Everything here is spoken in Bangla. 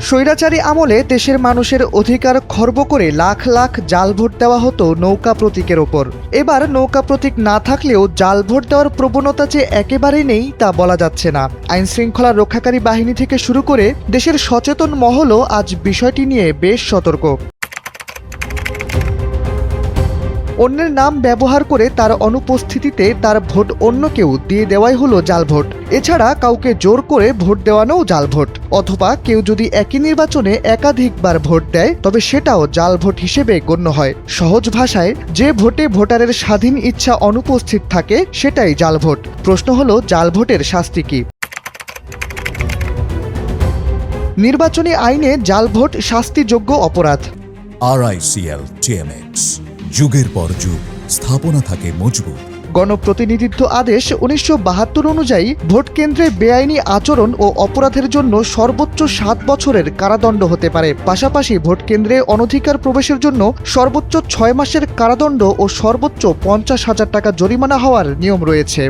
স্বৈরাচারী আমলে দেশের মানুষের অধিকার খর্ব করে লাখ লাখ জাল ভোট দেওয়া হতো নৌকা প্রতীকের ওপর। এবার নৌকা প্রতীক না থাকলেও জাল ভোট দেওয়ার প্রবণতা যে একেবারেই নেই তা বলা যাচ্ছে না। আইন শৃঙ্খলা রক্ষাকারী বাহিনী থেকে শুরু করে দেশের সচেতন মহলও আজ বিষয়টি নিয়ে বেশ সতর্ক। অন্যের নাম ব্যবহার করে তার অনুপস্থিতিতে তার ভোট অন্য কেউ দিয়ে দেওয়াই হলো জাল ভোট। এছাড়া কাউকে জোর করে ভোট দেওয়ানোও জাল ভোট। অথবা কেউ যদি একই নির্বাচনে একাধিকবার ভোট দেয় তবে সেটাও জাল ভোট হিসেবে গণ্য হয়। সহজ ভাষায়, যে ভোটে ভোটারের স্বাধীন ইচ্ছা অনুপস্থিত থাকে সেটাই জাল ভোট। প্রশ্ন হলো, জাল ভোটের শাস্তি কি? নির্বাচনী আইনে জাল ভোট শাস্তিযোগ্য অপরাধ। RICL TMX, যুগের পর যুগ স্থাপনা থাকে মজবুত। গণপ্রতিনিধিত্ব আদেশ ১৯৭২ অনুযায়ী ভোট কেন্দ্রে বেআইনি আচরণ ও অপরাধের জন্য সর্বোচ্চ ৭ বছরের কারাদণ্ড হতে পারে। পাশাপাশি ভোট কেন্দ্রে অনধিকার প্রবেশের জন্য সর্বোচ্চ ৬ মাসের কারাদণ্ড ও সর্বোচ্চ ৫০,০০০ টাকা জরিমানা হওয়ার নিয়ম রয়েছে।